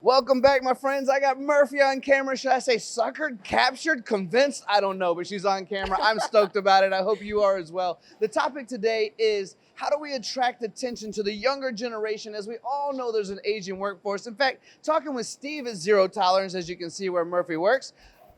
Welcome back, my friends. I got Murphy on camera. Should I say suckered, captured, convinced? I don't know, but she's on camera. I'm stoked about it. I hope you are as well. The topic today is how do we attract attention to the younger generation? As we all know, there's an aging workforce. In fact, talking with Steve at Zero Tolerance, as you can see where Murphy works,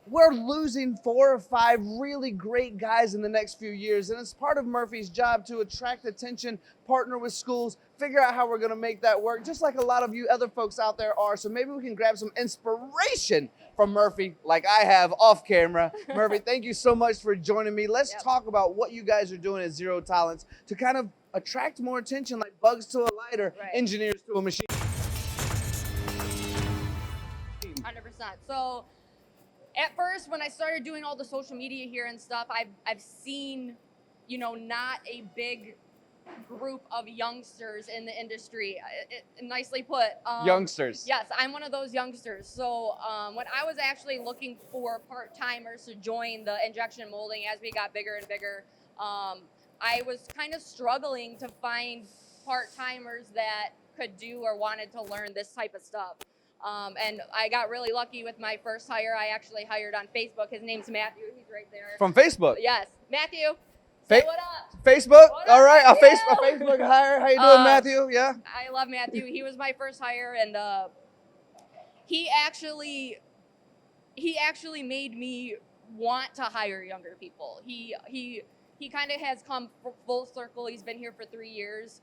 we're losing 4 or 5 really great guys in the next few years. And it's part of Murphy's job to attract attention, partner with schools, figure out how we're going to make that work, just like a lot of you other folks out there are. So maybe we can grab some inspiration from Murphy, like I have off camera. Murphy, thank you so much for joining me. Let's talk about what you guys are doing at Zero Tolerance to kind of attract more attention, like bugs to a lighter, engineers to a machine. 100%. So at first, when I started doing all the social media here and stuff, I've seen, not a big group of youngsters in the industry. Nicely put. Youngsters. Yes, I'm one of those youngsters. So when I was actually looking for part-timers to join the injection molding as we got bigger and bigger, I was kind of struggling to find part-timers that could do or wanted to learn this type of stuff. And I got really lucky with my first hire. I actually hired on Facebook. His name's Matthew. He's right there. From Facebook? Yes. Matthew, say what up? Facebook? What All up, right, a Matthew? Facebook hire. How you doing, Matthew? Yeah? I love Matthew. He was my first hire, and he actually made me want to hire younger people. He kind of has come full circle. He's been here for 3 years.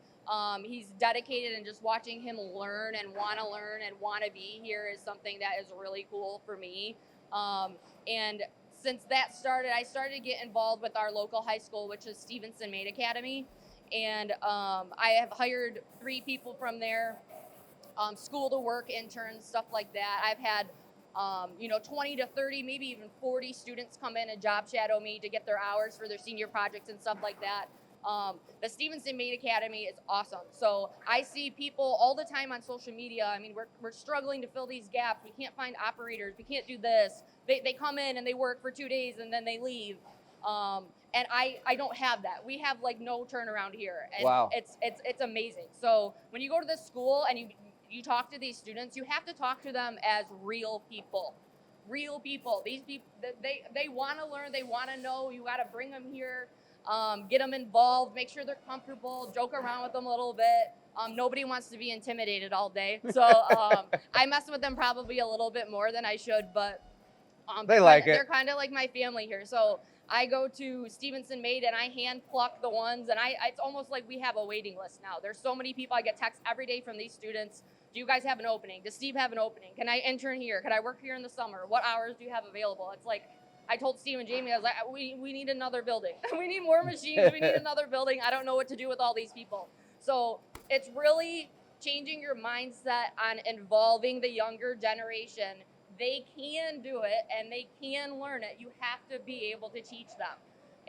He's dedicated, and just watching him learn and want to be here is something that is really cool for me. And since that started, I started to get involved with our local high school, which is Stevenson Maid Academy. And I have hired 3 people from there, school to work interns, stuff like that. I've had 20 to 30, maybe even 40 students come in and job shadow me to get their hours for their senior projects and stuff like that. The Stevenson Maid Academy is awesome. So I see people all the time on social media. I mean, we're struggling to fill these gaps. We can't find operators. We can't do this. They come in and they work for 2 days and then they leave. And I don't have that. We have like no turnaround here. And wow. It's amazing. So when you go to this school and you talk to these students, you have to talk to them as real people. Real people. These people, they want to learn. They want to know. You got to bring them here. Get them involved, make sure they're comfortable, joke around with them a little bit. Nobody wants to be intimidated all day. So I mess with them probably a little bit more than I should, but they're kind of like my family here. So I go to Stevenson Maid and I hand pluck the ones, and it's almost like we have a waiting list now. There's so many people. I get texts every day from these students. Do you guys have an opening? Does Steve have an opening? Can I intern here? Can I work here in the summer? What hours do you have available? It's like, I told Steve and Jamie, I was like, we need another building. We need more machines. We need another building. I don't know what to do with all these people. So it's really changing your mindset on involving the younger generation. They can do it and they can learn it. You have to be able to teach them.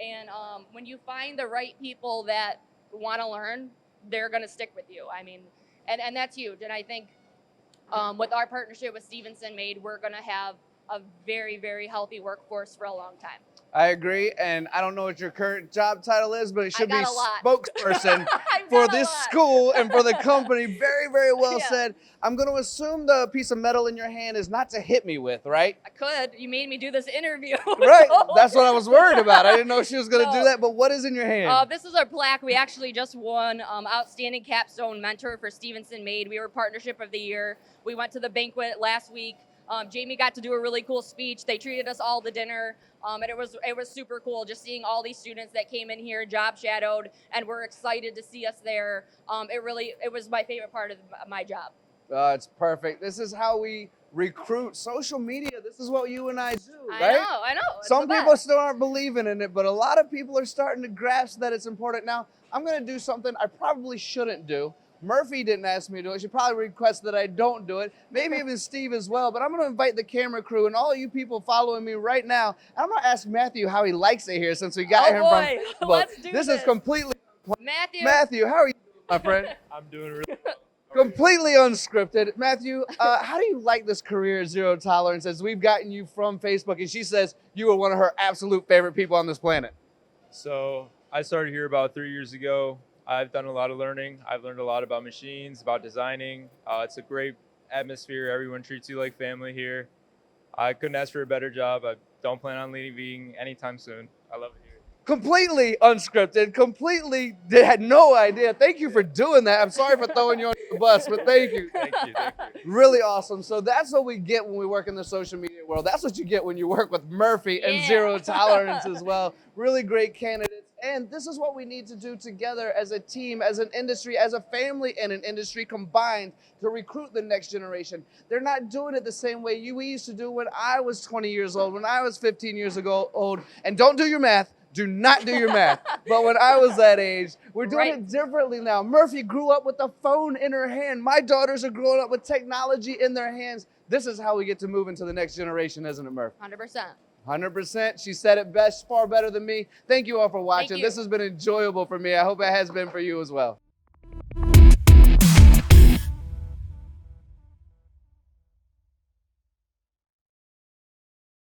And when you find the right people that want to learn, they're going to stick with you. I mean, and that's huge. And I think with our partnership with Stevenson Maid, we're going to have a very, very healthy workforce for a long time. I agree, and I don't know what your current job title is, but it should be spokesperson for for this school and for the company. Very, very well said. I'm going to assume the piece of metal in your hand is not to hit me with, right? I could. You made me do this interview. Right. That's what I was worried about. I didn't know she was going to do that, but what is in your hand? This is our plaque. We actually just won Outstanding Capstone Mentor for Stevenson Maid. We were Partnership of the Year. We went to the banquet last week. Jamie got to do a really cool speech. They treated us all to dinner, and it was super cool just seeing all these students that came in here, job shadowed, and were excited to see us there. It was my favorite part of my job. It's perfect. This is how we recruit. Social media, this is what you and I do, right? I know. Some people still aren't believing in it, but a lot of people are starting to grasp that it's important. Now, I'm going to do something I probably shouldn't do. Murphy didn't ask me to do it. She probably requested that I don't do it. Maybe even Steve as well. But I'm going to invite the camera crew and all you people following me right now. And I'm going to ask Matthew how he likes it here since we got him from Facebook. Let's do this. This is completely... Matthew, how are you doing, my friend? I'm doing really well. Completely unscripted. Matthew, how do you like this career at Zero Tolerance as we've gotten you from Facebook? And she says you were one of her absolute favorite people on this planet. So I started here about 3 years ago. I've done a lot of learning. I've learned a lot about machines, about designing. It's a great atmosphere. Everyone treats you like family here. I couldn't ask for a better job. I don't plan on leaving anytime soon. I love it here. Completely unscripted, completely had no idea. Thank you for doing that. I'm sorry for throwing you on the bus, but thank you. Thank you. Thank you. Really awesome. So that's what we get when we work in the social media world. That's what you get when you work with Murphy and Yeah. Zero Tolerance as well. Really great candidates. And this is what we need to do together as a team, as an industry, as a family and an industry combined to recruit the next generation. They're not doing it the same way we used to do when I was 20 years old, when I was 15 years old. And don't do your math. Do not do your math. But when I was that age, we're doing Right. it differently now. Murphy grew up with a phone in her hand. My daughters are growing up with technology in their hands. This is how we get to move into the next generation, isn't it, Murph? 100%. 100%. She said it best, far better than me. Thank you all for watching. you. This has been enjoyable for me. I hope it has been for you as well.